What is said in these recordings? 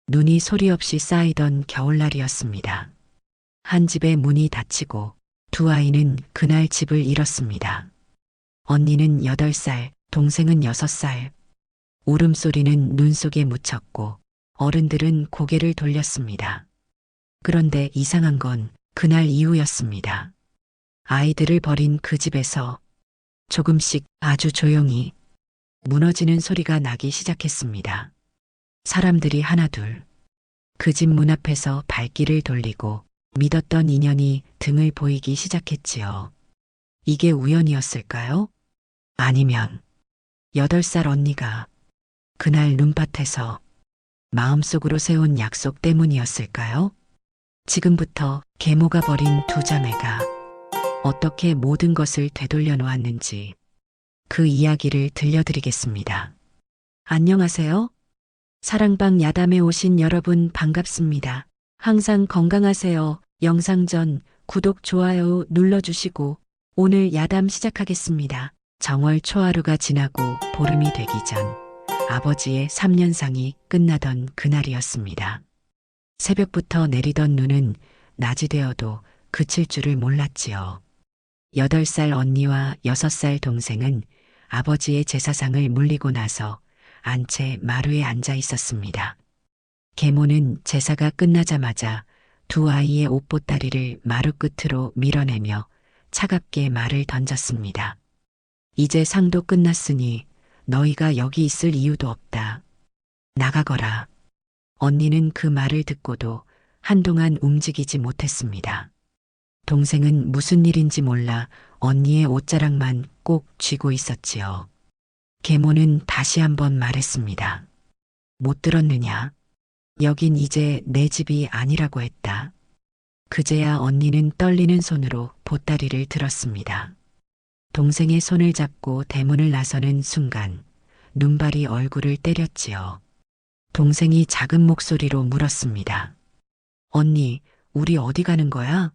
눈이 소리 없이 쌓이던 겨울날이었습니다. 한 집의 문이 닫히고 두 아이는 그날 집을 잃었습니다. 언니는 8살, 동생은 6살. 울음소리는 눈 속에 묻혔고 어른들은 고개를 돌렸습니다. 그런데 이상한 건 그날 이후였습니다. 아이들을 버린 그 집에서 조금씩 아주 조용히 무너지는 소리가 나기 시작했습니다. 사람들이 하나둘 그 집 문 앞에서 발길을 돌리고 믿었던 인연이 등을 보이기 시작했지요. 이게 우연이었을까요? 아니면 8살 언니가 그날 눈밭에서 마음속으로 세운 약속 때문이었을까요? 지금부터 계모가 버린 두 자매가 어떻게 모든 것을 되돌려 놓았는지 그 이야기를 들려드리겠습니다. 안녕하세요. 사랑방 야담에 오신 여러분 반갑습니다. 항상 건강하세요. 영상 전 구독, 좋아요 눌러주시고 오늘 야담 시작하겠습니다. 정월 초하루가 지나고 보름이 되기 전 아버지의 3년상이 끝나던 그날이었습니다. 새벽부터 내리던 눈은 낮이 되어도 그칠 줄을 몰랐지요. 8살 언니와 6살 동생은 아버지의 제사상을 물리고 나서 안채 마루에 앉아 있었습니다. 계모는 제사가 끝나자마자 두 아이의 옷보따리를 마루 끝으로 밀어내며 차갑게 말을 던졌습니다. 이제 상도 끝났으니 너희가 여기 있을 이유도 없다. 나가거라. 언니는 그 말을 듣고도 한동안 움직이지 못했습니다. 동생은 무슨 일인지 몰라 언니의 옷자락만 꼭 쥐고 있었지요. 계모는 다시 한번 말했습니다. 못 들었느냐? 여긴 이제 내 집이 아니라고 했다. 그제야 언니는 떨리는 손으로 보따리를 들었습니다. 동생의 손을 잡고 대문을 나서는 순간 눈발이 얼굴을 때렸지요. 동생이 작은 목소리로 물었습니다. 언니, 우리 어디 가는 거야?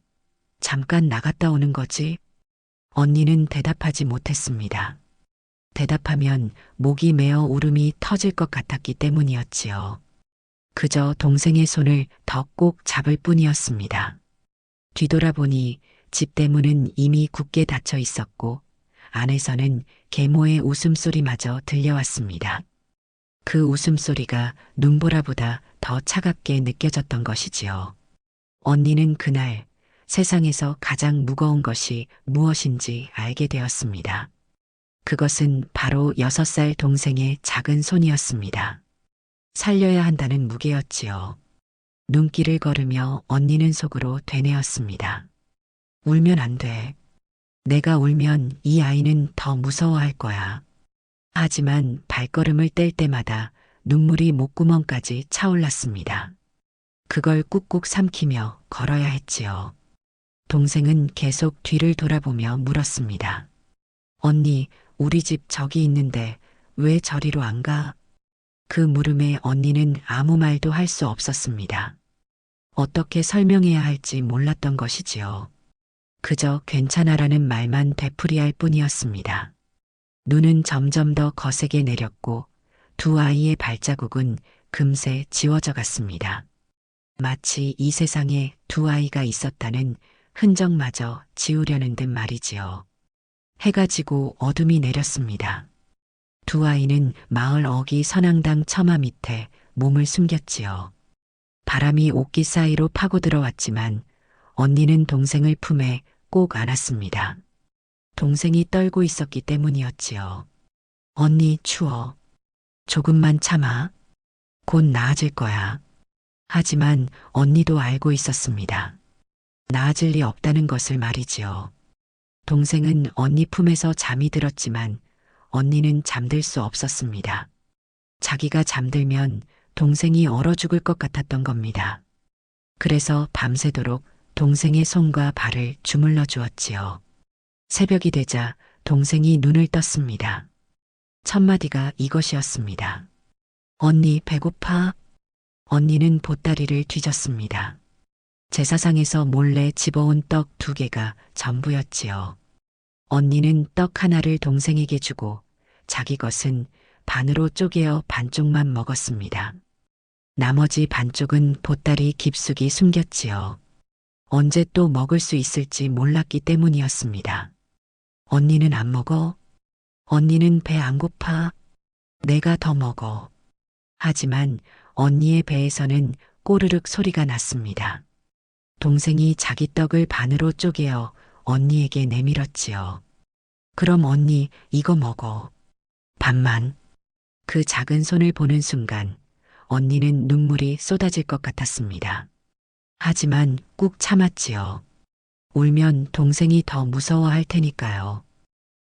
잠깐 나갔다 오는 거지? 언니는 대답하지 못했습니다. 대답하면 목이 메어 울음이 터질 것 같았기 때문이었지요. 그저 동생의 손을 더 꼭 잡을 뿐이었습니다. 뒤돌아보니 집 대문은 이미 굳게 닫혀 있었고 안에서는 계모의 웃음소리마저 들려왔습니다. 그 웃음소리가 눈보라보다 더 차갑게 느껴졌던 것이지요. 언니는 그날 세상에서 가장 무거운 것이 무엇인지 알게 되었습니다. 그것은 바로 6살 동생의 작은 손이었습니다. 살려야 한다는 무게였지요. 눈길을 걸으며 언니는 속으로 되뇌었습니다. 울면 안 돼. 내가 울면 이 아이는 더 무서워할 거야. 하지만 발걸음을 뗄 때마다 눈물이 목구멍까지 차올랐습니다. 그걸 꾹꾹 삼키며 걸어야 했지요. 동생은 계속 뒤를 돌아보며 물었습니다. 언니, 우리 집 저기 있는데 왜 저리로 안 가? 그 물음에 언니는 아무 말도 할 수 없었습니다. 어떻게 설명해야 할지 몰랐던 것이지요. 그저 괜찮아라는 말만 되풀이할 뿐이었습니다. 눈은 점점 더 거세게 내렸고 두 아이의 발자국은 금세 지워져 갔습니다. 마치 이 세상에 두 아이가 있었다는 흔적마저 지우려는 듯 말이지요. 해가 지고 어둠이 내렸습니다. 두 아이는 마을 어귀 선앙당 처마 밑에 몸을 숨겼지요. 바람이 옷깃 사이로 파고 들어왔지만 언니는 동생을 품에 꼭 안았습니다. 동생이 떨고 있었기 때문이었지요. 언니 추워. 조금만 참아. 곧 나아질 거야. 하지만 언니도 알고 있었습니다. 나아질 리 없다는 것을 말이지요. 동생은 언니 품에서 잠이 들었지만 언니는 잠들 수 없었습니다. 자기가 잠들면 동생이 얼어 죽을 것 같았던 겁니다. 그래서 밤새도록 동생의 손과 발을 주물러 주었지요. 새벽이 되자 동생이 눈을 떴습니다. 첫마디가 이것이었습니다. 언니 배고파? 언니는 보따리를 뒤졌습니다. 제사상에서 몰래 집어온 떡 2개가 전부였지요. 언니는 떡 하나를 동생에게 주고 자기 것은 반으로 쪼개어 반쪽만 먹었습니다. 나머지 반쪽은 보따리 깊숙이 숨겼지요. 언제 또 먹을 수 있을지 몰랐기 때문이었습니다. 언니는 안 먹어? 언니는 배 안 고파? 내가 더 먹어. 하지만 언니의 배에서는 꼬르륵 소리가 났습니다. 동생이 자기 떡을 반으로 쪼개어 언니에게 내밀었지요. 그럼 언니 이거 먹어. 반만. 그 작은 손을 보는 순간 언니는 눈물이 쏟아질 것 같았습니다. 하지만 꾹 참았지요. 울면 동생이 더 무서워할 테니까요.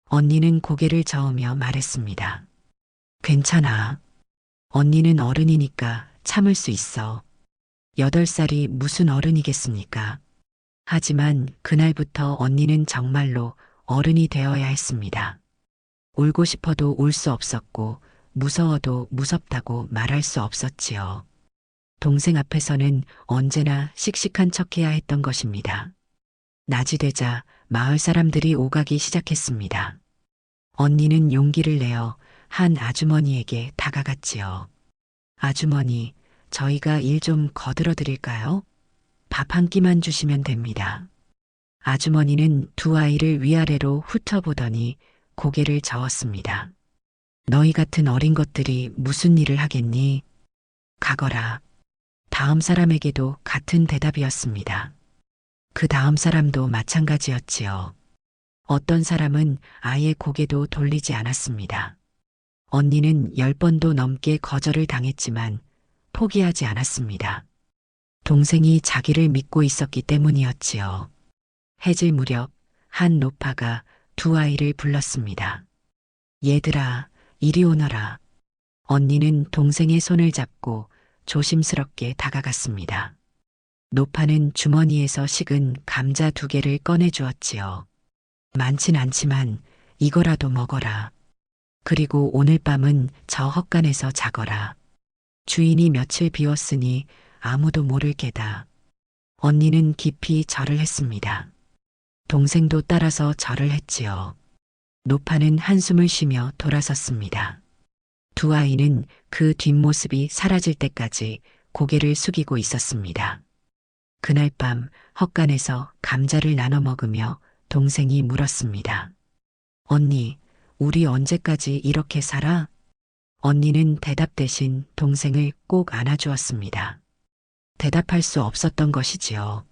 언니는 고개를 저으며 말했습니다. 괜찮아. 언니는 어른이니까 참을 수 있어. 8살이 무슨 어른이겠습니까? 하지만 그날부터 언니는 정말로 어른이 되어야 했습니다. 울고 싶어도 울 수 없었고 무서워도 무섭다고 말할 수 없었지요. 동생 앞에서는 언제나 씩씩한 척해야 했던 것입니다. 낮이 되자 마을 사람들이 오가기 시작했습니다. 언니는 용기를 내어 한 아주머니에게 다가갔지요. 아주머니, 저희가 일 좀 거들어 드릴까요? 밥 한 끼만 주시면 됩니다. 아주머니는 두 아이를 위아래로 훑어보더니 고개를 저었습니다. 너희 같은 어린 것들이 무슨 일을 하겠니? 가거라. 다음 사람에게도 같은 대답이었습니다. 그 다음 사람도 마찬가지였지요. 어떤 사람은 아예 고개도 돌리지 않았습니다. 언니는 10번도 넘게 거절을 당했지만 포기하지 않았습니다. 동생이 자기를 믿고 있었기 때문이었지요. 해질 무렵 한 노파가 두 아이를 불렀습니다. 얘들아, 이리 오너라. 언니는 동생의 손을 잡고 조심스럽게 다가갔습니다. 노파는 주머니에서 식은 감자 2개를 꺼내 주었지요. 많진 않지만 이거라도 먹어라. 그리고 오늘 밤은 저 헛간에서 자거라. 주인이 며칠 비웠으니 아무도 모를 게다. 언니는 깊이 절을 했습니다. 동생도 따라서 절을 했지요. 노파는 한숨을 쉬며 돌아섰습니다. 두 아이는 그 뒷모습이 사라질 때까지 고개를 숙이고 있었습니다. 그날 밤 헛간에서 감자를 나눠 먹으며 동생이 물었습니다. 언니, 우리 언제까지 이렇게 살아? 언니는 대답 대신 동생을 꼭 안아주었습니다. 대답할 수 없었던 것이지요.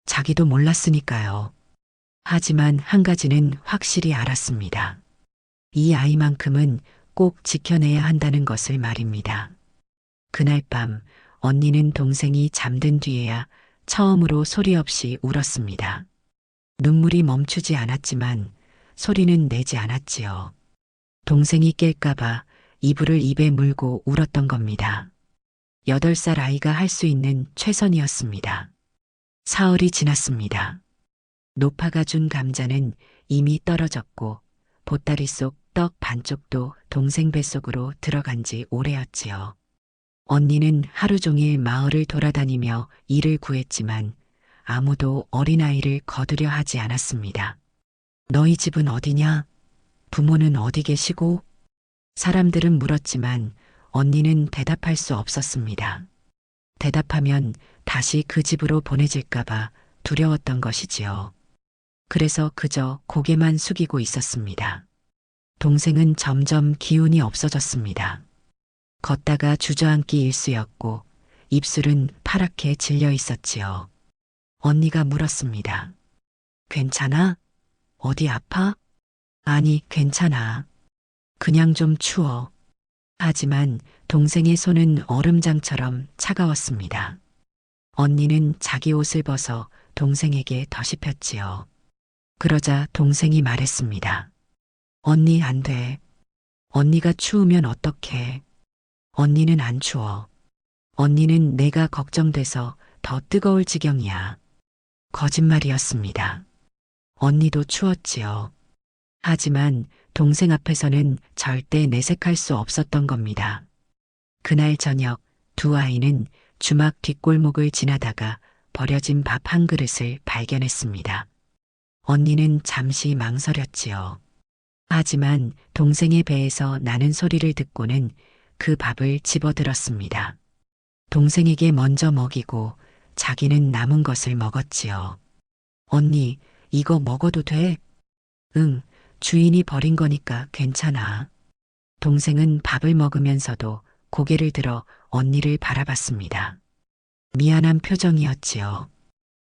자기도 몰랐으니까요. 하지만 한 가지는 확실히 알았습니다. 이 아이만큼은 꼭 지켜내야 한다는 것을 말입니다. 그날 밤 언니는 동생이 잠든 뒤에야 처음으로 소리 없이 울었습니다. 눈물이 멈추지 않았지만 소리는 내지 않았지요. 동생이 깰까봐 이불을 입에 물고 울었던 겁니다. 8살 아이가 할 수 있는 최선이었습니다. 사흘이 지났습니다. 노파가 준 감자는 이미 떨어졌고 보따리 속 떡 반쪽도 동생 뱃속으로 들어간 지 오래였지요. 언니는 하루 종일 마을을 돌아다니며 일을 구했지만 아무도 어린아이를 거두려 하지 않았습니다. 너희 집은 어디냐? 부모는 어디 계시고? 사람들은 물었지만 언니는 대답할 수 없었습니다. 대답하면 다시 그 집으로 보내질까봐 두려웠던 것이지요. 그래서 그저 고개만 숙이고 있었습니다. 동생은 점점 기운이 없어졌습니다. 걷다가 주저앉기 일쑤였고 입술은 파랗게 질려 있었지요. 언니가 물었습니다. 괜찮아? 어디 아파? 아니, 괜찮아. 그냥 좀 추워. 하지만 동생의 손은 얼음장처럼 차가웠습니다. 언니는 자기 옷을 벗어 동생에게 덧입혔지요. 그러자 동생이 말했습니다. 언니 안 돼. 언니가 추우면 어떡해. 언니는 안 추워. 언니는 내가 걱정돼서 더 뜨거울 지경이야. 거짓말이었습니다. 언니도 추웠지요. 하지만 동생 앞에서는 절대 내색할 수 없었던 겁니다. 그날 저녁 두 아이는 주막 뒷골목을 지나다가 버려진 밥 한 그릇을 발견했습니다. 언니는 잠시 망설였지요. 하지만 동생의 배에서 나는 소리를 듣고는 그 밥을 집어들었습니다. 동생에게 먼저 먹이고 자기는 남은 것을 먹었지요. 언니, 이거 먹어도 돼? 응, 주인이 버린 거니까 괜찮아. 동생은 밥을 먹으면서도 고개를 들어 언니를 바라봤습니다. 미안한 표정이었지요.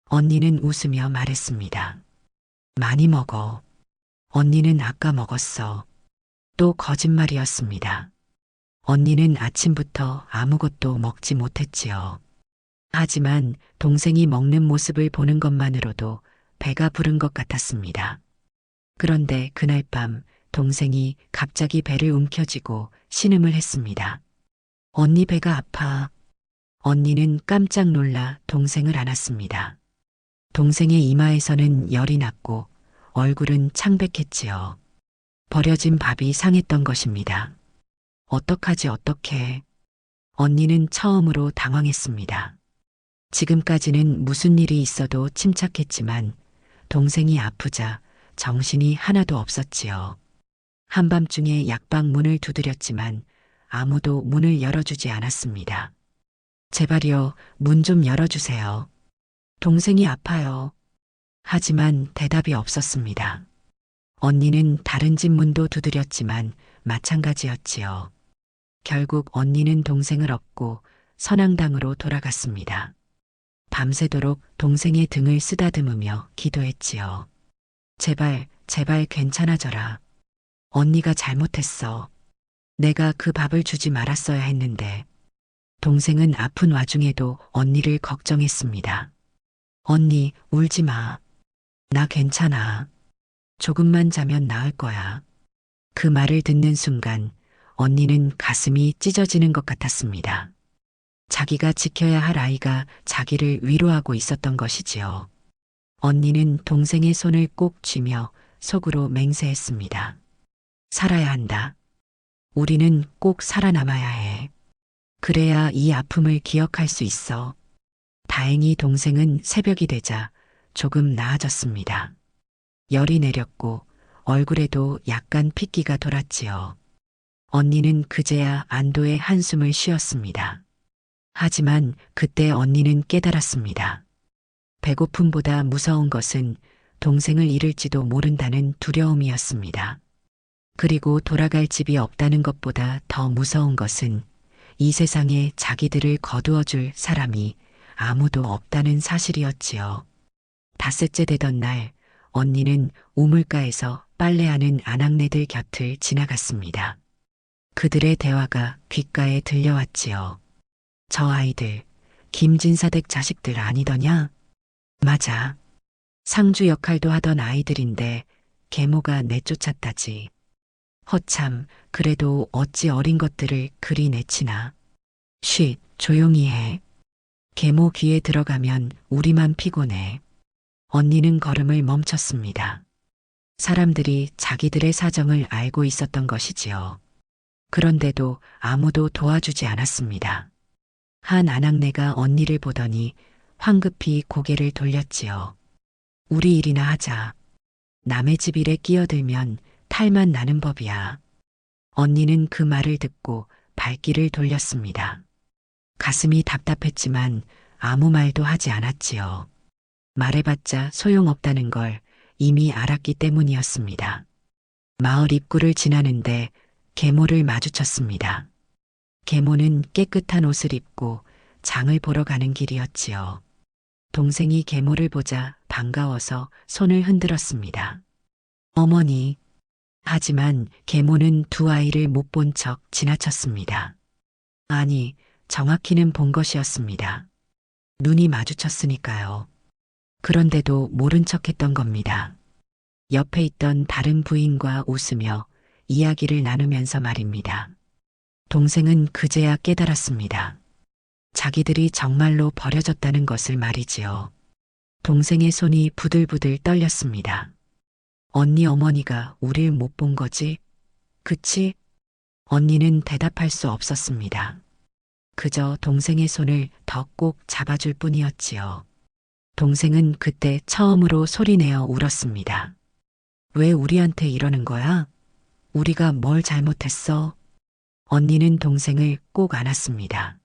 언니는 웃으며 말했습니다. 많이 먹어. 언니는 아까 먹었어. 또 거짓말이었습니다. 언니는 아침부터 아무것도 먹지 못했지요. 하지만 동생이 먹는 모습을 보는 것만으로도 배가 부른 것 같았습니다. 그런데 그날 밤 동생이 갑자기 배를 움켜쥐고 신음을 했습니다. 언니 배가 아파. 언니는 깜짝 놀라 동생을 안았습니다. 동생의 이마에서는 열이 났고 얼굴은 창백했지요. 버려진 밥이 상했던 것입니다. 어떡하지 어떡해. 언니는 처음으로 당황했습니다. 지금까지는 무슨 일이 있어도 침착했지만 동생이 아프자 정신이 하나도 없었지요. 한밤중에 약방 문을 두드렸지만 아무도 문을 열어주지 않았습니다. 제발요, 문 좀 열어주세요. 동생이 아파요. 하지만 대답이 없었습니다. 언니는 다른 집 문도 두드렸지만 마찬가지였지요. 결국 언니는 동생을 업고 선앙당으로 돌아갔습니다. 밤새도록 동생의 등을 쓰다듬으며 기도했지요. 제발, 제발 괜찮아져라. 언니가 잘못했어. 내가 그 밥을 주지 말았어야 했는데. 동생은 아픈 와중에도 언니를 걱정했습니다. 언니, 울지 마. 나 괜찮아. 조금만 자면 나을 거야. 그 말을 듣는 순간 언니는 가슴이 찢어지는 것 같았습니다. 자기가 지켜야 할 아이가 자기를 위로하고 있었던 것이지요. 언니는 동생의 손을 꼭 쥐며 속으로 맹세했습니다. 살아야 한다. 우리는 꼭 살아남아야 해. 그래야 이 아픔을 기억할 수 있어. 다행히 동생은 새벽이 되자 조금 나아졌습니다. 열이 내렸고 얼굴에도 약간 핏기가 돌았지요. 언니는 그제야 안도의 한숨을 쉬었습니다. 하지만 그때 언니는 깨달았습니다. 배고픔보다 무서운 것은 동생을 잃을지도 모른다는 두려움이었습니다. 그리고 돌아갈 집이 없다는 것보다 더 무서운 것은 이 세상에 자기들을 거두어 줄 사람이 아무도 없다는 사실이었지요. 닷새째 되던 날, 언니는 우물가에서 빨래하는 아낙네들 곁을 지나갔습니다. 그들의 대화가 귓가에 들려왔지요. 저 아이들, 김진사댁 자식들 아니더냐? 맞아. 상주 역할도 하던 아이들인데 계모가 내쫓았다지. 허참, 그래도 어찌 어린 것들을 그리 내치나. 쉿, 조용히 해. 계모 귀에 들어가면 우리만 피곤해. 언니는 걸음을 멈췄습니다. 사람들이 자기들의 사정을 알고 있었던 것이지요. 그런데도 아무도 도와주지 않았습니다. 한 아낙네가 언니를 보더니 황급히 고개를 돌렸지요. 우리 일이나 하자. 남의 집 일에 끼어들면 탈만 나는 법이야. 언니는 그 말을 듣고 발길을 돌렸습니다. 가슴이 답답했지만 아무 말도 하지 않았지요. 말해봤자 소용없다는 걸 이미 알았기 때문이었습니다. 마을 입구를 지나는데 계모를 마주쳤습니다. 계모는 깨끗한 옷을 입고 장을 보러 가는 길이었지요. 동생이 계모를 보자 반가워서 손을 흔들었습니다. 어머니. 하지만 계모는 두 아이를 못 본 척 지나쳤습니다. 아니, 정확히는 본 것이었습니다. 눈이 마주쳤으니까요. 그런데도 모른 척 했던 겁니다. 옆에 있던 다른 부인과 웃으며 이야기를 나누면서 말입니다. 동생은 그제야 깨달았습니다. 자기들이 정말로 버려졌다는 것을 말이지요. 동생의 손이 부들부들 떨렸습니다. 언니 어머니가 우릴 못 본 거지? 그치? 언니는 대답할 수 없었습니다. 그저 동생의 손을 더 꼭 잡아줄 뿐이었지요. 동생은 그때 처음으로 소리내어 울었습니다. 왜 우리한테 이러는 거야? 우리가 뭘 잘못했어? 언니는 동생을 꼭 안았습니다.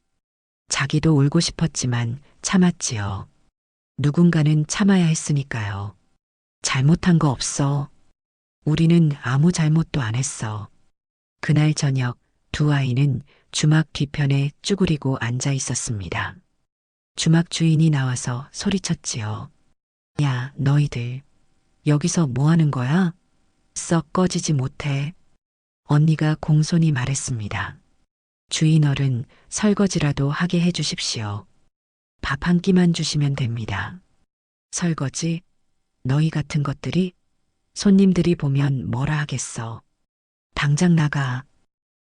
자기도 울고 싶었지만 참았지요. 누군가는 참아야 했으니까요. 잘못한 거 없어. 우리는 아무 잘못도 안 했어. 그날 저녁 두 아이는 주막 뒤편에 쭈그리고 앉아 있었습니다. 주막 주인이 나와서 소리쳤지요. 야, 너희들. 여기서 뭐 하는 거야? 썩 꺼지지 못해. 언니가 공손히 말했습니다. 주인 어른, 설거지라도 하게 해 주십시오. 밥 한 끼만 주시면 됩니다. 설거지? 너희 같은 것들이? 손님들이 보면 뭐라 하겠어. 당장 나가.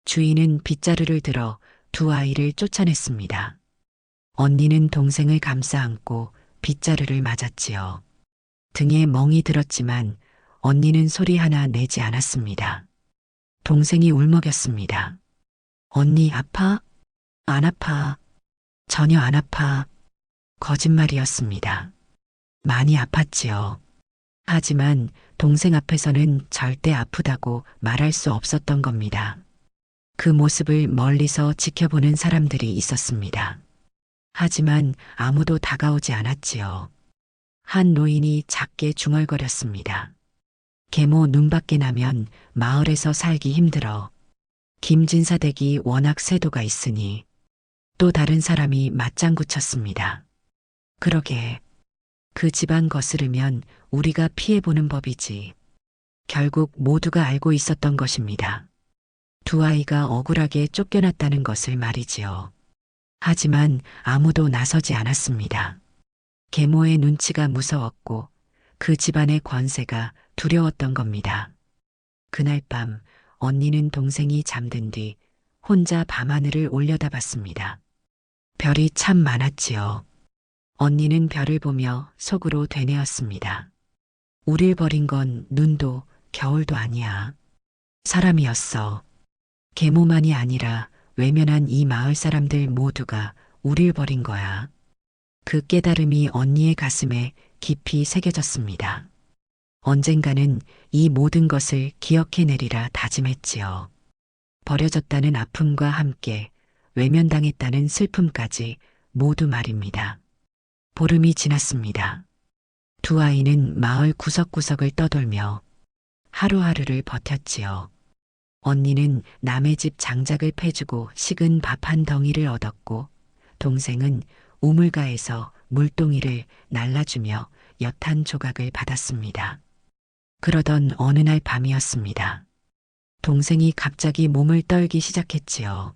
주인은 빗자루를 들어 두 아이를 쫓아냈습니다. 언니는 동생을 감싸 안고 빗자루를 맞았지요. 등에 멍이 들었지만 언니는 소리 하나 내지 않았습니다. 동생이 울먹였습니다. 언니 아파? 안 아파. 전혀 안 아파. 거짓말이었습니다. 많이 아팠지요. 하지만 동생 앞에서는 절대 아프다고 말할 수 없었던 겁니다. 그 모습을 멀리서 지켜보는 사람들이 있었습니다. 하지만 아무도 다가오지 않았지요. 한 노인이 작게 중얼거렸습니다. 계모 눈밖에 나면 마을에서 살기 힘들어. 김진사 댁이 워낙 세도가 있으니. 또 다른 사람이 맞장구 쳤습니다. 그러게. 그 집안 거스르면 우리가 피해보는 법이지. 결국 모두가 알고 있었던 것입니다. 두 아이가 억울하게 쫓겨났다는 것을 말이지요. 하지만 아무도 나서지 않았습니다. 계모의 눈치가 무서웠고 그 집안의 권세가 두려웠던 겁니다. 그날 밤 언니는 동생이 잠든 뒤 혼자 밤하늘을 올려다봤습니다. 별이 참 많았지요. 언니는 별을 보며 속으로 되뇌었습니다. 우릴 버린 건 눈도 겨울도 아니야. 사람이었어. 계모만이 아니라 외면한 이 마을 사람들 모두가 우릴 버린 거야. 그 깨달음이 언니의 가슴에 깊이 새겨졌습니다. 언젠가는 이 모든 것을 기억해내리라 다짐했지요. 버려졌다는 아픔과 함께 외면당했다는 슬픔까지 모두 말입니다. 보름이 지났습니다. 두 아이는 마을 구석구석을 떠돌며 하루하루를 버텼지요. 언니는 남의 집 장작을 패주고 식은 밥 한 덩이를 얻었고 동생은 우물가에서 물동이를 날라주며 엿 한 조각을 받았습니다. 그러던 어느 날 밤이었습니다. 동생이 갑자기 몸을 떨기 시작했지요.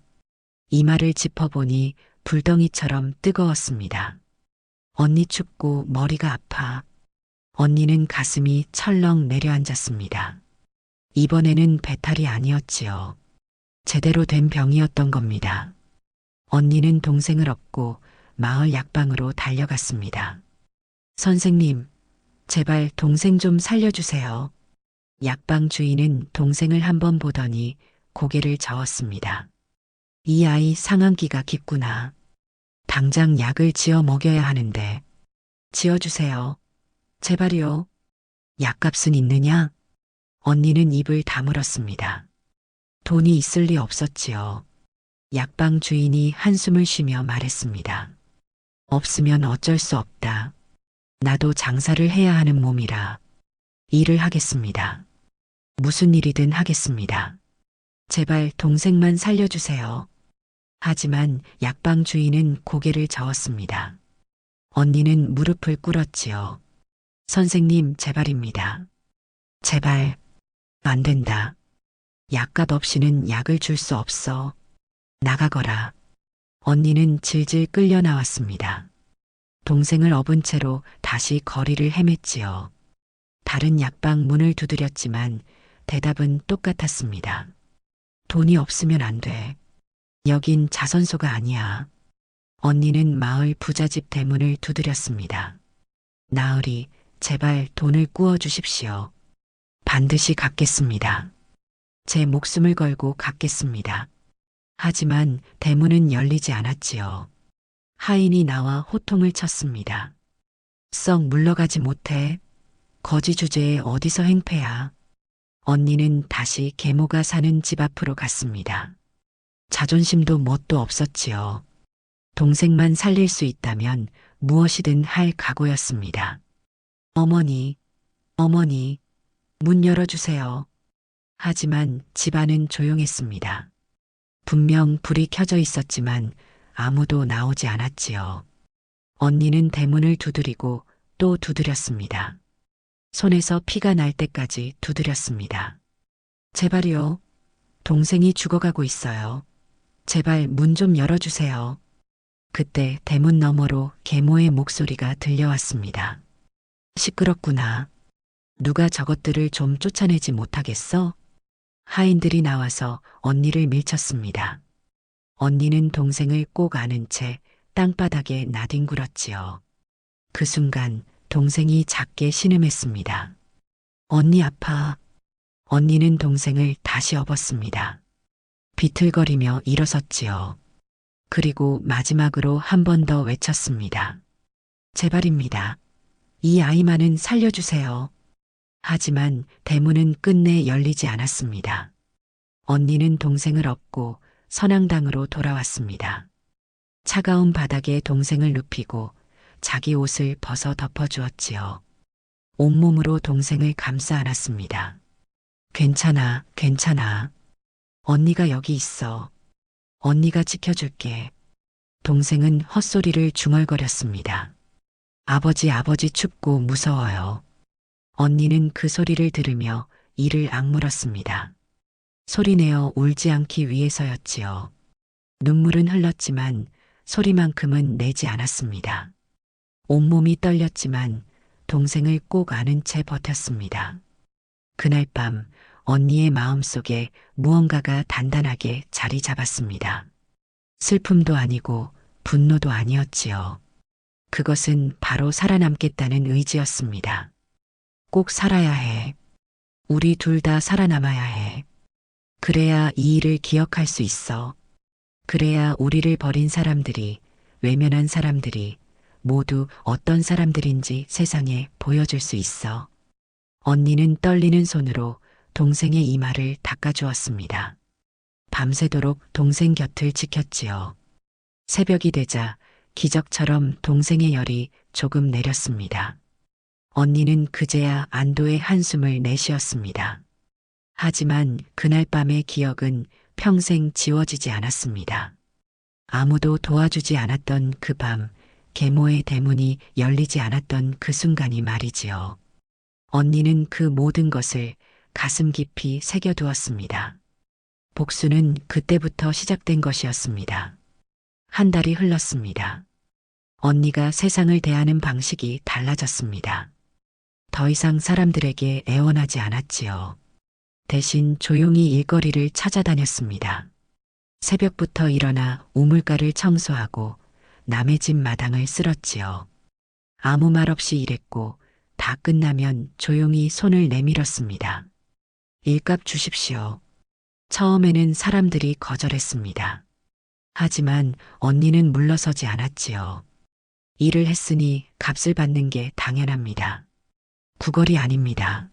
이마를 짚어보니 불덩이처럼 뜨거웠습니다. 언니 춥고 머리가 아파. 언니는 가슴이 철렁 내려앉았습니다. 이번에는 배탈이 아니었지요. 제대로 된 병이었던 겁니다. 언니는 동생을 업고 마을 약방으로 달려갔습니다. 선생님, 제발 동생 좀 살려주세요. 약방 주인은 동생을 한번 보더니 고개를 저었습니다. 이 아이 상한기가 깊구나. 당장 약을 지어 먹여야 하는데. 지어주세요. 제발요. 약값은 있느냐? 언니는 입을 다물었습니다. 돈이 있을 리 없었지요. 약방 주인이 한숨을 쉬며 말했습니다. 없으면 어쩔 수 없다. 나도 장사를 해야 하는 몸이라 일을 하겠습니다. 무슨 일이든 하겠습니다. 제발 동생만 살려주세요. 하지만 약방 주인은 고개를 저었습니다. 언니는 무릎을 꿇었지요. 선생님, 제발입니다. 제발. 안 된다. 약값 없이는 약을 줄 수 없어. 나가거라. 언니는 질질 끌려 나왔습니다. 동생을 업은 채로 다시 거리를 헤맸지요. 다른 약방 문을 두드렸지만 대답은 똑같았습니다. 돈이 없으면 안 돼. 여긴 자선소가 아니야. 언니는 마을 부잣집 대문을 두드렸습니다. 나으리, 제발 돈을 꾸어 주십시오. 반드시 갚겠습니다. 제 목숨을 걸고 갚겠습니다. 하지만 대문은 열리지 않았지요. 하인이 나와 호통을 쳤습니다. 썩 물러가지 못해. 거지 주제에 어디서 행패야. 언니는 다시 계모가 사는 집 앞으로 갔습니다. 자존심도 뭣도 없었지요. 동생만 살릴 수 있다면 무엇이든 할 각오였습니다. 어머니, 어머니, 문 열어주세요. 하지만 집안은 조용했습니다. 분명 불이 켜져 있었지만 아무도 나오지 않았지요. 언니는 대문을 두드리고 또 두드렸습니다. 손에서 피가 날 때까지 두드렸습니다. 제발요. 동생이 죽어가고 있어요. 제발 문 좀 열어주세요. 그때 대문 너머로 계모의 목소리가 들려왔습니다. 시끄럽구나. 누가 저것들을 좀 쫓아내지 못하겠어? 하인들이 나와서 언니를 밀쳤습니다. 언니는 동생을 꼭 안은 채 땅바닥에 나뒹굴었지요. 그 순간 동생이 작게 신음했습니다. 언니 아파. 언니는 동생을 다시 업었습니다. 비틀거리며 일어섰지요. 그리고 마지막으로 한 번 더 외쳤습니다. 제발입니다. 이 아이만은 살려주세요. 하지만 대문은 끝내 열리지 않았습니다. 언니는 동생을 업고 선앙당으로 돌아왔습니다. 차가운 바닥에 동생을 눕히고 자기 옷을 벗어 덮어주었지요. 온몸으로 동생을 감싸 안았습니다. 괜찮아, 괜찮아. 언니가 여기 있어. 언니가 지켜줄게. 동생은 헛소리를 중얼거렸습니다. 아버지, 아버지 춥고 무서워요. 언니는 그 소리를 들으며 이를 악물었습니다. 소리내어 울지 않기 위해서였지요. 눈물은 흘렀지만 소리만큼은 내지 않았습니다. 온몸이 떨렸지만 동생을 꼭 안은 채 버텼습니다. 그날 밤 언니의 마음속에 무언가가 단단하게 자리 잡았습니다. 슬픔도 아니고 분노도 아니었지요. 그것은 바로 살아남겠다는 의지였습니다. 꼭 살아야 해. 우리 둘 다 살아남아야 해. 그래야 이 일을 기억할 수 있어. 그래야 우리를 버린 사람들이, 외면한 사람들이 모두 어떤 사람들인지 세상에 보여줄 수 있어. 언니는 떨리는 손으로 동생의 이마를 닦아주었습니다. 밤새도록 동생 곁을 지켰지요. 새벽이 되자 기적처럼 동생의 열이 조금 내렸습니다. 언니는 그제야 안도의 한숨을 내쉬었습니다. 하지만 그날 밤의 기억은 평생 지워지지 않았습니다. 아무도 도와주지 않았던 그 밤, 계모의 대문이 열리지 않았던 그 순간이 말이지요. 언니는 그 모든 것을 가슴 깊이 새겨두었습니다. 복수는 그때부터 시작된 것이었습니다. 한 달이 흘렀습니다. 언니가 세상을 대하는 방식이 달라졌습니다. 더 이상 사람들에게 애원하지 않았지요. 대신 조용히 일거리를 찾아다녔습니다. 새벽부터 일어나 우물가를 청소하고 남의 집 마당을 쓸었지요. 아무 말 없이 일했고 다 끝나면 조용히 손을 내밀었습니다. 일값 주십시오. 처음에는 사람들이 거절했습니다. 하지만 언니는 물러서지 않았지요. 일을 했으니 값을 받는 게 당연합니다. 구걸이 아닙니다.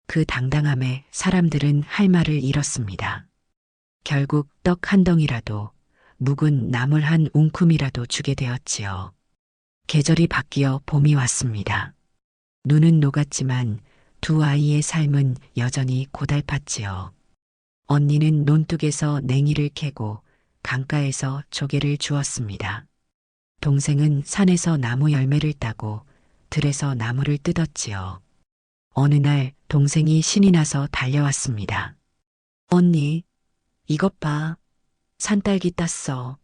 그 당당함에 사람들은 할 말을 잃었습니다. 결국 떡 한 덩이라도, 묵은 나물 한 웅큼이라도 주게 되었지요. 계절이 바뀌어 봄이 왔습니다. 눈은 녹았지만 두 아이의 삶은 여전히 고달팠지요. 언니는 논둑에서 냉이를 캐고 강가에서 조개를 주었습니다. 동생은 산에서 나무 열매를 따고 들에서 나무를 뜯었지요. 어느 날 동생이 신이 나서 달려왔습니다. 언니, 이것 봐. 산딸기 땄어.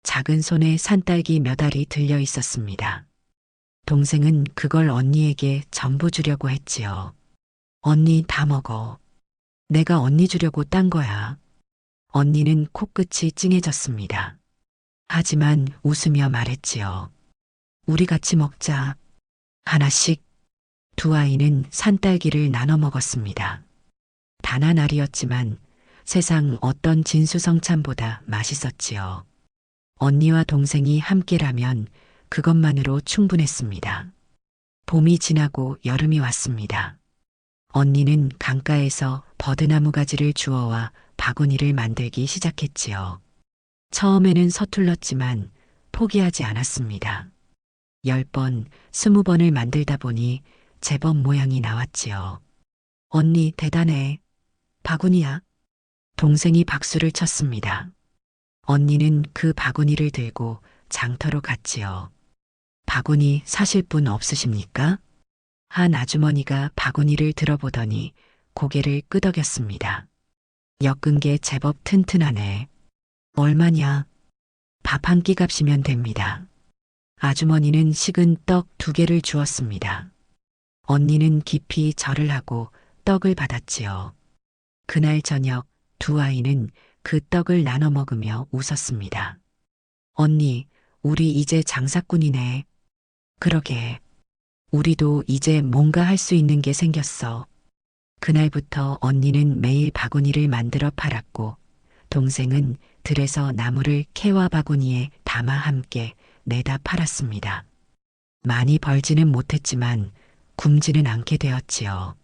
작은 손에 산딸기 몇 알이 들려 있었습니다. 동생은 그걸 언니에게 전부 주려고 했지요. 언니 다 먹어. 내가 언니 주려고 딴 거야. 언니는 코끝이 찡해졌습니다. 하지만 웃으며 말했지요. 우리 같이 먹자. 하나씩. 두 아이는 산딸기를 나눠 먹었습니다. 단 한 알이었지만 세상 어떤 진수성찬보다 맛있었지요. 언니와 동생이 함께라면 그것만으로 충분했습니다. 봄이 지나고 여름이 왔습니다. 언니는 강가에서 버드나무 가지를 주워와 바구니를 만들기 시작했지요. 처음에는 서툴렀지만 포기하지 않았습니다. 10번, 20번을 만들다 보니 제법 모양이 나왔지요. 언니 대단해. 바구니야. 동생이 박수를 쳤습니다. 언니는 그 바구니를 들고 장터로 갔지요. 바구니 사실 분 없으십니까? 한 아주머니가 바구니를 들어보더니 고개를 끄덕였습니다. 엮은 게 제법 튼튼하네. 얼마냐? 밥 한 끼 값이면 됩니다. 아주머니는 식은 떡 2개를 주었습니다. 언니는 깊이 절을 하고 떡을 받았지요. 그날 저녁 두 아이는 그 떡을 나눠 먹으며 웃었습니다. 언니, 우리 이제 장사꾼이네. 그러게. 우리도 이제 뭔가 할 수 있는 게 생겼어. 그날부터 언니는 매일 바구니를 만들어 팔았고, 동생은 들에서 나무를 캐와 바구니에 담아 함께 내다 팔았습니다. 많이 벌지는 못했지만 굶지는 않게 되었지요.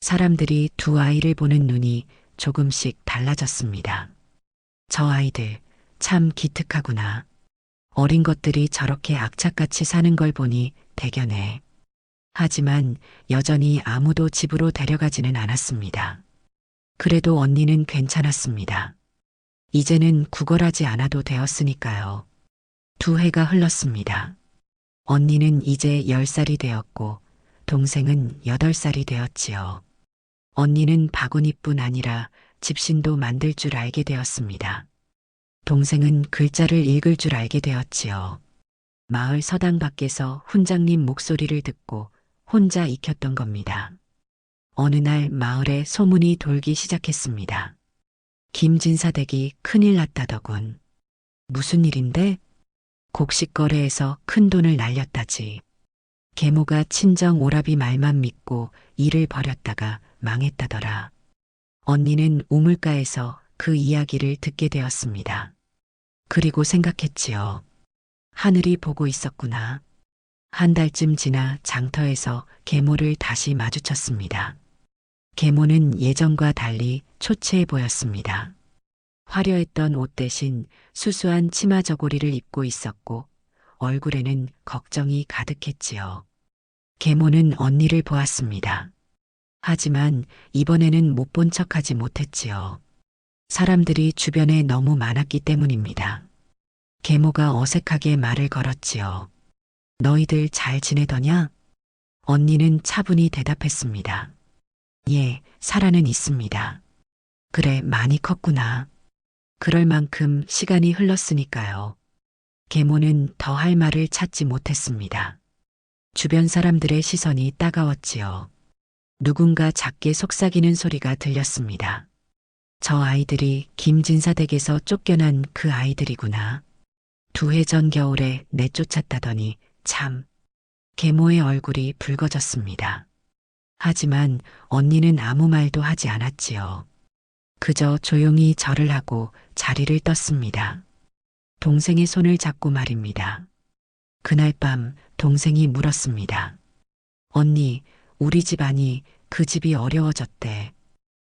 사람들이 두 아이를 보는 눈이 조금씩 달라졌습니다. 저 아이들 참 기특하구나. 어린 것들이 저렇게 악착같이 사는 걸 보니 대견해. 하지만 여전히 아무도 집으로 데려가지는 않았습니다. 그래도 언니는 괜찮았습니다. 이제는 구걸하지 않아도 되었으니까요. 2해가 흘렀습니다. 언니는 이제 10살이 되었고 동생은 8살이 되었지요. 언니는 바구니뿐 아니라 집신도 만들 줄 알게 되었습니다. 동생은 글자를 읽을 줄 알게 되었지요. 마을 서당 밖에서 훈장님 목소리를 듣고 혼자 익혔던 겁니다. 어느 날 마을에 소문이 돌기 시작했습니다. 김진사댁이 큰일 났다더군. 무슨 일인데? 곡식거래에서 큰 돈을 날렸다지. 계모가 친정 오라비 말만 믿고 일을 벌였다가 망했다더라. 언니는 우물가에서 그 이야기를 듣게 되었습니다. 그리고 생각했지요. 하늘이 보고 있었구나. 한 달쯤 지나 장터에서 계모를 다시 마주쳤습니다. 계모는 예전과 달리 초췌해 보였습니다. 화려했던 옷 대신 수수한 치마 저고리를 입고 있었고 얼굴에는 걱정이 가득했지요. 계모는 언니를 보았습니다. 하지만 이번에는 못 본 척하지 못했지요. 사람들이 주변에 너무 많았기 때문입니다. 계모가 어색하게 말을 걸었지요. 너희들 잘 지내더냐? 언니는 차분히 대답했습니다. 예, 살아는 있습니다. 그래, 많이 컸구나. 그럴 만큼 시간이 흘렀으니까요. 계모는 더 할 말을 찾지 못했습니다. 주변 사람들의 시선이 따가웠지요. 누군가 작게 속삭이는 소리가 들렸습니다. 저 아이들이 김진사 댁에서 쫓겨난 그 아이들이구나. 2해 전 겨울에 내쫓았다더니 참. 계모의 얼굴이 붉어졌습니다. 하지만 언니는 아무 말도 하지 않았지요. 그저 조용히 절을 하고 자리를 떴습니다. 동생의 손을 잡고 말입니다. 그날 밤 동생이 물었습니다. 언니, 우리 집안이 그 집이 어려워졌대.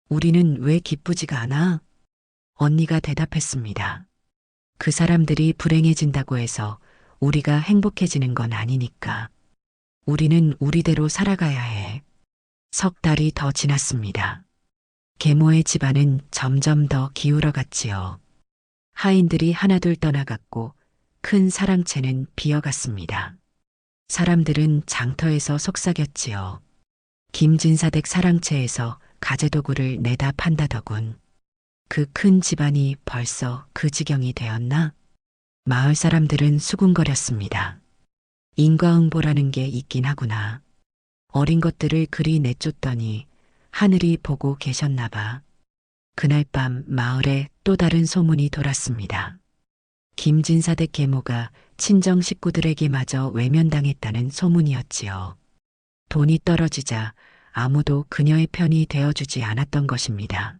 우리는 왜 기쁘지가 않아? 언니가 대답했습니다. 그 사람들이 불행해진다고 해서 우리가 행복해지는 건 아니니까. 우리는 우리대로 살아가야 해. 3달이 더 지났습니다. 계모의 집안은 점점 더 기울어갔지요. 하인들이 하나둘 떠나갔고 큰 사랑채는 비어갔습니다. 사람들은 장터에서 속삭였지요. 김진사댁 사랑채에서 가재도구를 내다 판다더군. 그 큰 집안이 벌써 그 지경이 되었나? 마을 사람들은 수군거렸습니다. 인과응보라는 게 있긴 하구나. 어린 것들을 그리 내쫓더니 하늘이 보고 계셨나 봐. 그날 밤 마을에 또 다른 소문이 돌았습니다. 김진사댁 계모가 친정 식구들에게 마저 외면당했다는 소문이었지요. 돈이 떨어지자 아무도 그녀의 편이 되어주지 않았던 것입니다.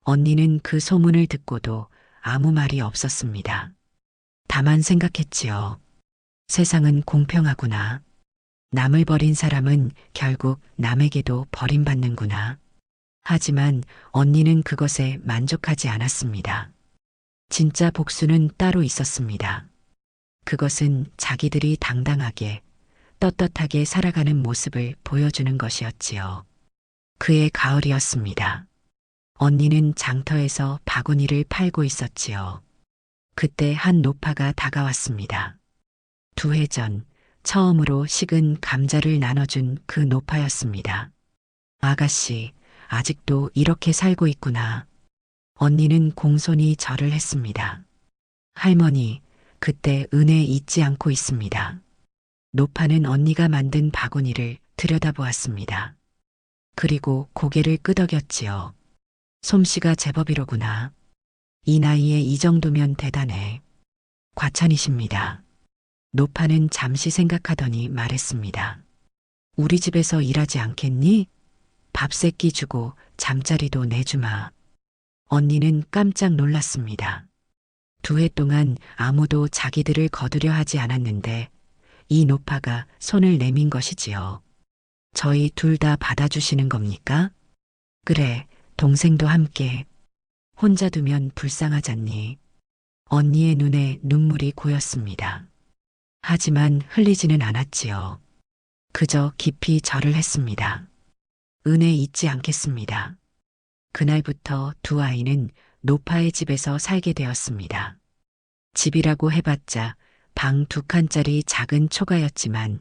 언니는 그 소문을 듣고도 아무 말이 없었습니다. 다만 생각했지요. 세상은 공평하구나. 남을 버린 사람은 결국 남에게도 버림받는구나. 하지만 언니는 그것에 만족하지 않았습니다. 진짜 복수는 따로 있었습니다. 그것은 자기들이 당당하게, 떳떳하게 살아가는 모습을 보여주는 것이었지요. 그해 가을이었습니다. 언니는 장터에서 바구니를 팔고 있었지요. 그때 한 노파가 다가왔습니다. 2해 전 처음으로 식은 감자를 나눠준 그 노파였습니다. 아가씨, 아직도 이렇게 살고 있구나. 언니는 공손히 절을 했습니다. 할머니, 그때 은혜 잊지 않고 있습니다. 노파는 언니가 만든 바구니를 들여다보았습니다. 그리고 고개를 끄덕였지요. 솜씨가 제법이로구나. 이 나이에 이 정도면 대단해. 과찬이십니다. 노파는 잠시 생각하더니 말했습니다. 우리 집에서 일하지 않겠니? 밥 세 끼 주고 잠자리도 내주마. 언니는 깜짝 놀랐습니다. 2해 동안 아무도 자기들을 거두려 하지 않았는데 이 노파가 손을 내민 것이지요. 저희 둘 다 받아주시는 겁니까? 그래, 동생도 함께. 혼자 두면 불쌍하잖니. 언니의 눈에 눈물이 고였습니다. 하지만 흘리지는 않았지요. 그저 깊이 절을 했습니다. 은혜 잊지 않겠습니다. 그날부터 2 아이는 노파의 집에서 살게 되었습니다. 집이라고 해봤자 방 2칸짜리 작은 초가였지만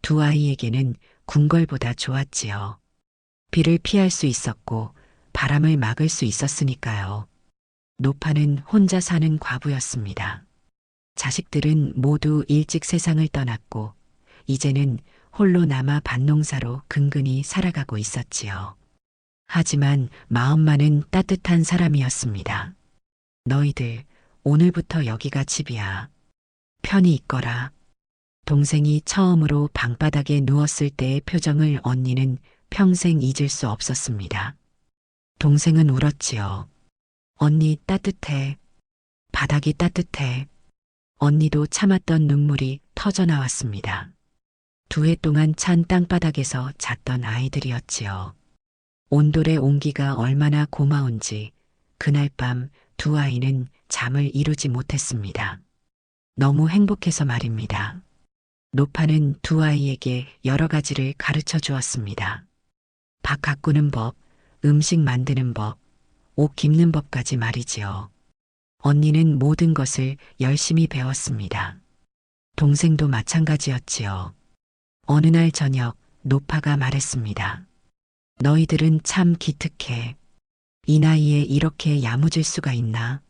2 아이에게는 궁궐보다 좋았지요. 비를 피할 수 있었고 바람을 막을 수 있었으니까요. 노파는 혼자 사는 과부였습니다. 자식들은 모두 일찍 세상을 떠났고 이제는 홀로 남아 밭농사로 근근히 살아가고 있었지요. 하지만 마음만은 따뜻한 사람이었습니다. 너희들 오늘부터 여기가 집이야. 편히 있거라. 동생이 처음으로 방바닥에 누웠을 때의 표정을 언니는 평생 잊을 수 없었습니다. 동생은 울었지요. 언니 따뜻해. 바닥이 따뜻해. 언니도 참았던 눈물이 터져 나왔습니다. 2해 동안 찬 땅바닥에서 잤던 아이들이었지요. 온돌의 온기가 얼마나 고마운지 그날 밤 2 아이는 잠을 이루지 못했습니다. 너무 행복해서 말입니다. 노파는 2 아이에게 여러 가지를 가르쳐 주었습니다. 밥 가꾸는 법, 음식 만드는 법, 옷 깁는 법까지 말이지요. 언니는 모든 것을 열심히 배웠습니다. 동생도 마찬가지였지요. 어느 날 저녁 노파가 말했습니다. 너희들은 참 기특해. 이 나이에 이렇게 야무질 수가 있나?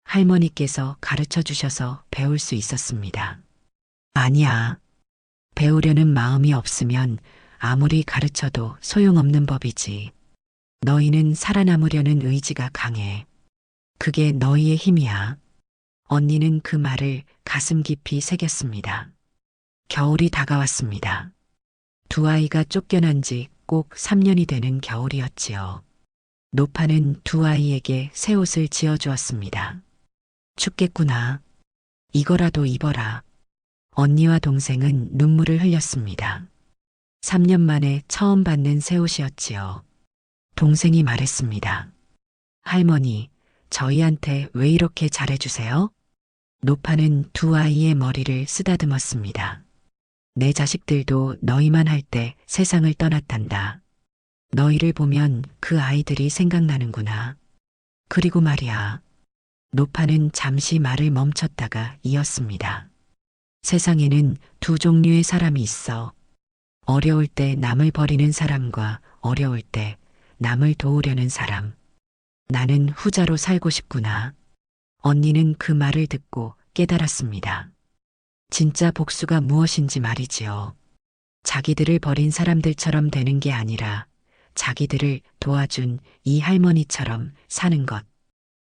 할머니께서 가르쳐 주셔서 배울 수 있었습니다. 아니야. 배우려는 마음이 없으면 아무리 가르쳐도 소용없는 법이지. 너희는 살아남으려는 의지가 강해. 그게 너희의 힘이야. 언니는 그 말을 가슴 깊이 새겼습니다. 겨울이 다가왔습니다. 2 아이가 쫓겨난 지 꼭 3년이 되는 겨울이었지요. 노파는 2 아이에게 새 옷을 지어주었습니다. 춥겠구나. 이거라도 입어라. 언니와 동생은 눈물을 흘렸습니다. 3년 만에 처음 받는 새 옷이었지요. 동생이 말했습니다. 할머니, 저희한테 왜 이렇게 잘해주세요? 노파는 2 아이의 머리를 쓰다듬었습니다. 내 자식들도 너희만 할 때 세상을 떠났단다. 너희를 보면 그 아이들이 생각나는구나. 그리고 말이야. 노파는 잠시 말을 멈췄다가 이었습니다. 세상에는 2 종류의 사람이 있어. 어려울 때 남을 버리는 사람과 어려울 때 남을 도우려는 사람. 나는 후자로 살고 싶구나. 언니는 그 말을 듣고 깨달았습니다. 진짜 복수가 무엇인지 말이지요. 자기들을 버린 사람들처럼 되는 게 아니라 자기들을 도와준 이 할머니처럼 사는 것.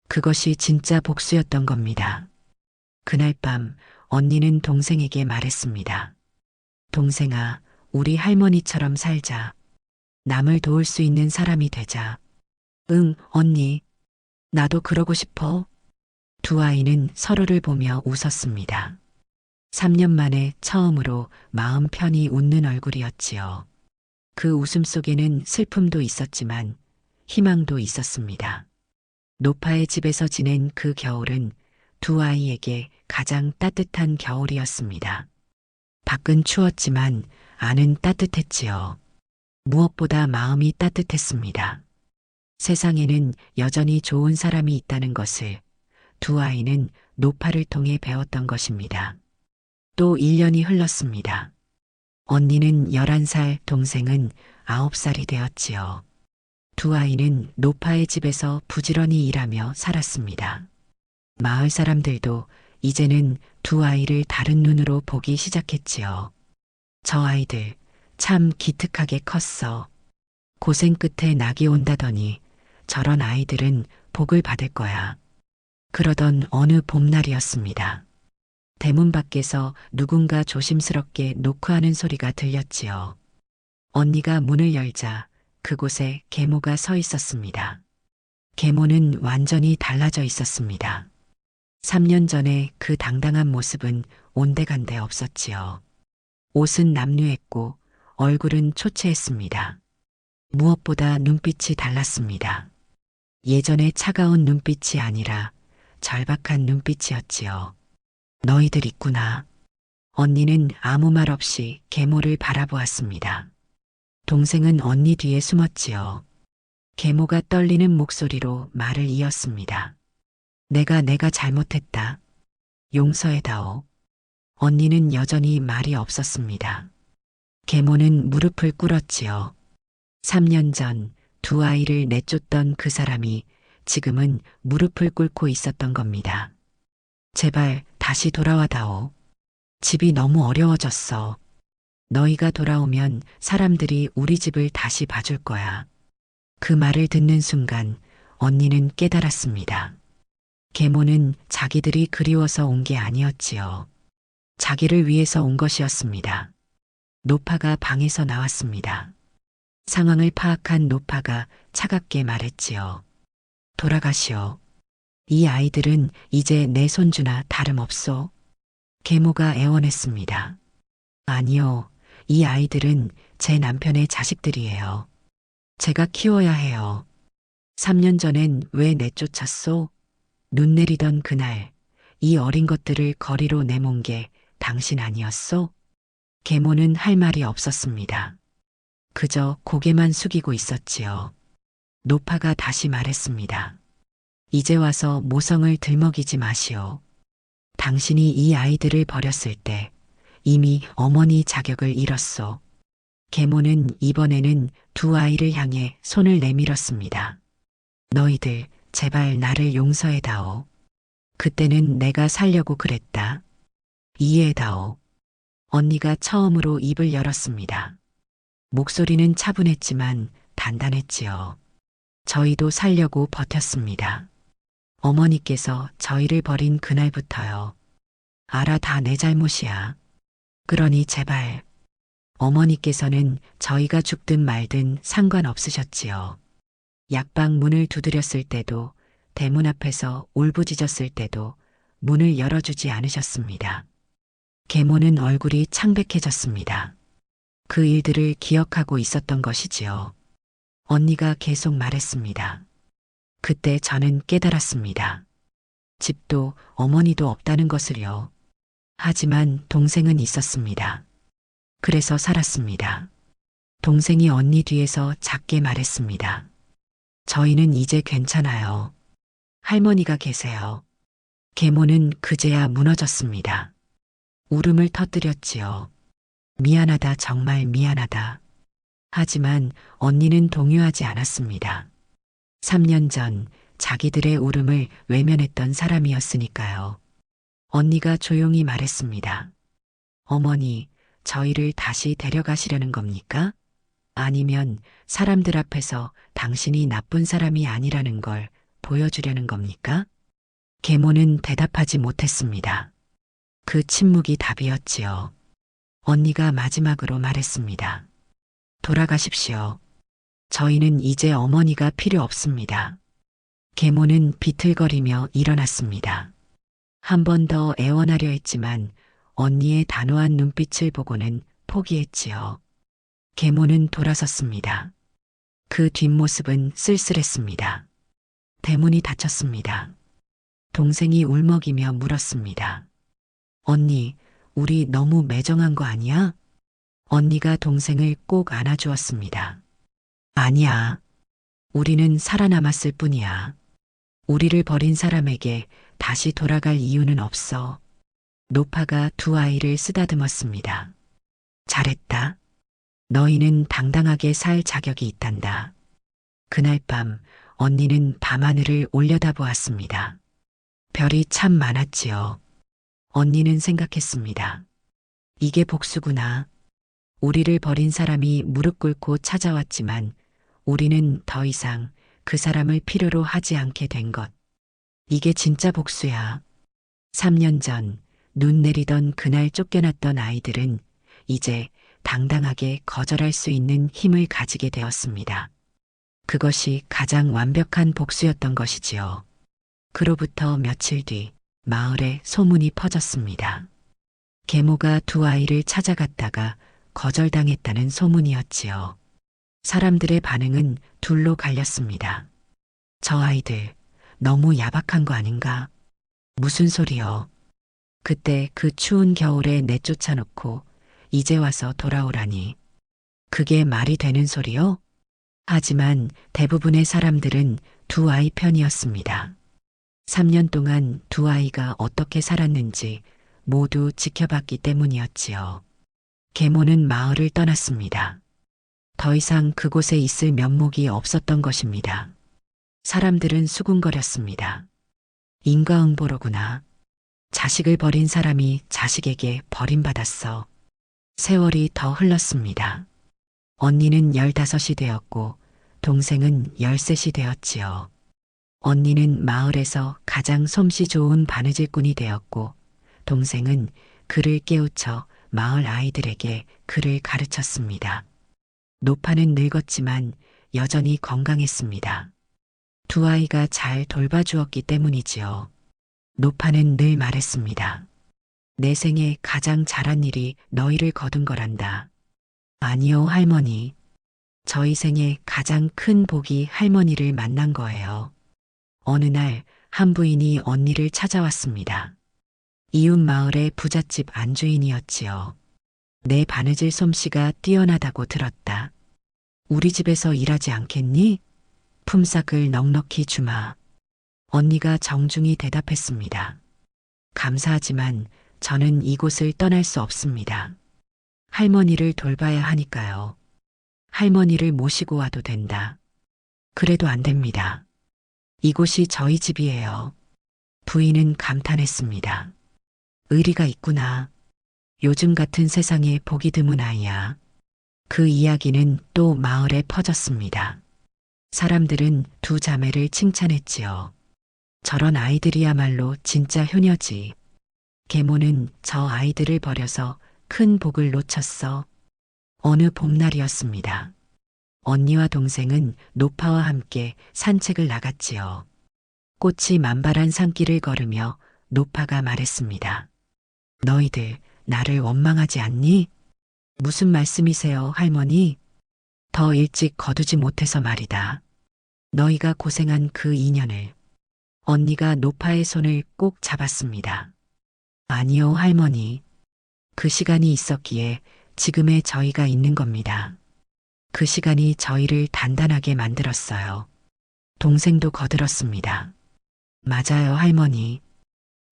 그것이 진짜 복수였던 겁니다. 그날 밤 언니는 동생에게 말했습니다. 동생아, 우리 할머니처럼 살자. 남을 도울 수 있는 사람이 되자. 응, 언니. 나도 그러고 싶어. 2 아이는 서로를 보며 웃었습니다. 3년 만에 처음으로 마음 편히 웃는 얼굴이었지요. 그 웃음 속에는 슬픔도 있었지만 희망도 있었습니다. 노파의 집에서 지낸 그 겨울은 두 아이에게 가장 따뜻한 겨울이었습니다. 밖은 추웠지만 안은 따뜻했지요. 무엇보다 마음이 따뜻했습니다. 세상에는 여전히 좋은 사람이 있다는 것을 두 아이는 노파를 통해 배웠던 것입니다. 또 1년이 흘렀습니다. 언니는 11살, 동생은 9살이 되었지요. 두 아이는 노파의 집에서 부지런히 일하며 살았습니다. 마을 사람들도 이제는 두 아이를 다른 눈으로 보기 시작했지요. 저 아이들 참 기특하게 컸어. 고생 끝에 낙이 온다더니 저런 아이들은 복을 받을 거야. 그러던 어느 봄날이었습니다. 대문 밖에서 누군가 조심스럽게 노크하는 소리가 들렸지요. 언니가 문을 열자 그곳에 계모가 서 있었습니다. 계모는 완전히 달라져 있었습니다. 3년 전에 그 당당한 모습은 온데간데 없었지요. 옷은 남루했고 얼굴은 초췌했습니다. 무엇보다 눈빛이 달랐습니다. 예전의 차가운 눈빛이 아니라 절박한 눈빛이었지요. 너희들 있구나. 언니는 아무 말 없이 계모를 바라보았습니다. 동생은 언니 뒤에 숨었지요. 계모가 떨리는 목소리로 말을 이었습니다. 내가 잘못했다. 용서해다오. 언니는 여전히 말이 없었습니다. 계모는 무릎을 꿇었지요. 3년 전 두 아이를 내쫓던 그 사람이 지금은 무릎을 꿇고 있었던 겁니다. 제발 다시 돌아와다오. 집이 너무 어려워졌어. 너희가 돌아오면 사람들이 우리 집을 다시 봐줄 거야. 그 말을 듣는 순간 언니는 깨달았습니다. 계모는 자기들이 그리워서 온 게 아니었지요. 자기를 위해서 온 것이었습니다. 노파가 방에서 나왔습니다. 상황을 파악한 노파가 차갑게 말했지요. 돌아가시오. 이 아이들은 이제 내 손주나 다름없소. 계모가 애원했습니다. 아니요. 이 아이들은 제 남편의 자식들이에요. 제가 키워야 해요. 3년 전엔 왜 내쫓았소? 눈 내리던 그날 이 어린 것들을 거리로 내몬 게 당신 아니었소? 계모는 할 말이 없었습니다. 그저 고개만 숙이고 있었지요. 노파가 다시 말했습니다. 이제 와서 모성을 들먹이지 마시오. 당신이 이 아이들을 버렸을 때 이미 어머니 자격을 잃었소. 계모는 이번에는 두 아이를 향해 손을 내밀었습니다. 너희들 제발 나를 용서해다오. 그때는 내가 살려고 그랬다. 이해해다오. 언니가 처음으로 입을 열었습니다. 목소리는 차분했지만 단단했지요. 저희도 살려고 버텼습니다. 어머니께서 저희를 버린 그날부터요. 알아, 다 내 잘못이야. 그러니 제발. 어머니께서는 저희가 죽든 말든 상관없으셨지요. 약방 문을 두드렸을 때도, 대문 앞에서 울부짖었을 때도 문을 열어주지 않으셨습니다. 계모는 얼굴이 창백해졌습니다. 그 일들을 기억하고 있었던 것이지요. 언니가 계속 말했습니다. 그때 저는 깨달았습니다. 집도 어머니도 없다는 것을요. 하지만 동생은 있었습니다. 그래서 살았습니다. 동생이 언니 뒤에서 작게 말했습니다. 저희는 이제 괜찮아요. 할머니가 계세요. 계모는 그제야 무너졌습니다. 울음을 터뜨렸지요. 미안하다, 정말 미안하다. 하지만 언니는 동요하지 않았습니다. 3년 전 자기들의 울음을 외면했던 사람이었으니까요. 언니가 조용히 말했습니다. 어머니, 저희를 다시 데려가시려는 겁니까? 아니면 사람들 앞에서 당신이 나쁜 사람이 아니라는 걸 보여주려는 겁니까? 계모는 대답하지 못했습니다. 그 침묵이 답이었지요. 언니가 마지막으로 말했습니다. 돌아가십시오. 저희는 이제 어머니가 필요 없습니다. 계모는 비틀거리며 일어났습니다. 한 번 더 애원하려 했지만 언니의 단호한 눈빛을 보고는 포기했지요. 계모는 돌아섰습니다. 그 뒷모습은 쓸쓸했습니다. 대문이 닫혔습니다. 동생이 울먹이며 물었습니다. 언니, 우리 너무 매정한 거 아니야? 언니가 동생을 꼭 안아주었습니다. 아니야. 우리는 살아남았을 뿐이야. 우리를 버린 사람에게 다시 돌아갈 이유는 없어. 노파가 두 아이를 쓰다듬었습니다. 잘했다. 너희는 당당하게 살 자격이 있단다. 그날 밤 언니는 밤하늘을 올려다보았습니다. 별이 참 많았지요. 언니는 생각했습니다. 이게 복수구나. 우리를 버린 사람이 무릎 꿇고 찾아왔지만 우리는 더 이상 그 사람을 필요로 하지 않게 된 것. 이게 진짜 복수야. 3년 전 눈 내리던 그날 쫓겨났던 아이들은 이제 당당하게 거절할 수 있는 힘을 가지게 되었습니다. 그것이 가장 완벽한 복수였던 것이지요. 그로부터 며칠 뒤 마을에 소문이 퍼졌습니다. 계모가 두 아이를 찾아갔다가 거절당했다는 소문이었지요. 사람들의 반응은 둘로 갈렸습니다. 저 아이들 너무 야박한 거 아닌가? 무슨 소리요? 그때 그 추운 겨울에 내쫓아놓고 이제 와서 돌아오라니. 그게 말이 되는 소리요? 하지만 대부분의 사람들은 두 아이 편이었습니다. 3년 동안 두 아이가 어떻게 살았는지 모두 지켜봤기 때문이었지요. 계모는 마을을 떠났습니다. 더 이상 그곳에 있을 면목이 없었던 것입니다. 사람들은 수군거렸습니다. 인과응보로구나. 자식을 버린 사람이 자식에게 버림받았어. 세월이 더 흘렀습니다. 언니는 15이 되었고 동생은 13이 되었지요. 언니는 마을에서 가장 솜씨 좋은 바느질꾼이 되었고 동생은 글을 깨우쳐 마을 아이들에게 글을 가르쳤습니다. 노파는 늙었지만 여전히 건강했습니다. 두 아이가 잘 돌봐주었기 때문이지요. 노파는 늘 말했습니다. 내 생에 가장 잘한 일이 너희를 거둔 거란다. 아니요, 할머니. 저희 생에 가장 큰 복이 할머니를 만난 거예요. 어느 날 한 부인이 언니를 찾아왔습니다. 이웃 마을의 부잣집 안주인이었지요. 내 바느질 솜씨가 뛰어나다고 들었다. 우리 집에서 일하지 않겠니? 품삯을 넉넉히 주마. 언니가 정중히 대답했습니다. 감사하지만 저는 이곳을 떠날 수 없습니다. 할머니를 돌봐야 하니까요. 할머니를 모시고 와도 된다. 그래도 안 됩니다. 이곳이 저희 집이에요. 부인은 감탄했습니다. 의리가 있구나. 요즘 같은 세상에 보기 드문 아이야. 그 이야기는 또 마을에 퍼졌습니다. 사람들은 두 자매를 칭찬했지요. 저런 아이들이야말로 진짜 효녀지. 계모는 저 아이들을 버려서 큰 복을 놓쳤어. 어느 봄날이었습니다. 언니와 동생은 노파와 함께 산책을 나갔지요. 꽃이 만발한 산길을 걸으며 노파가 말했습니다. 너희들 나를 원망하지 않니? 무슨 말씀이세요, 할머니? 더 일찍 거두지 못해서 말이다. 너희가 고생한 그 인연을. 언니가 노파의 손을 꼭 잡았습니다. 아니요, 할머니. 그 시간이 있었기에 지금의 저희가 있는 겁니다. 그 시간이 저희를 단단하게 만들었어요. 동생도 거들었습니다. 맞아요, 할머니.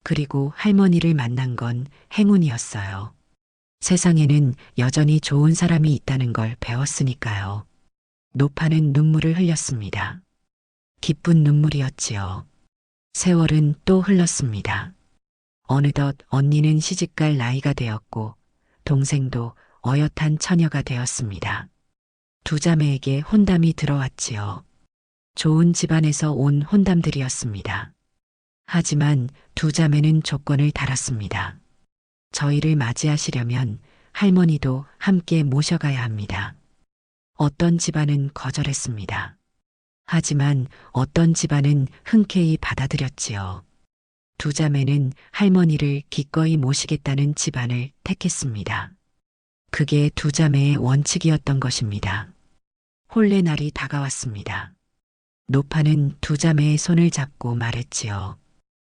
그리고 할머니를 만난 건 행운이었어요. 세상에는 여전히 좋은 사람이 있다는 걸 배웠으니까요. 노파는 눈물을 흘렸습니다. 기쁜 눈물이었지요. 세월은 또 흘렀습니다. 어느덧 언니는 시집갈 나이가 되었고 동생도 어엿한 처녀가 되었습니다. 두 자매에게 혼담이 들어왔지요. 좋은 집안에서 온 혼담들이었습니다. 하지만 두 자매는 조건을 달았습니다. 저희를 맞이하시려면 할머니도 함께 모셔가야 합니다. 어떤 집안은 거절했습니다. 하지만 어떤 집안은 흔쾌히 받아들였지요. 두 자매는 할머니를 기꺼이 모시겠다는 집안을 택했습니다. 그게 두 자매의 원칙이었던 것입니다. 혼례 날이 다가왔습니다. 노파는 두 자매의 손을 잡고 말했지요.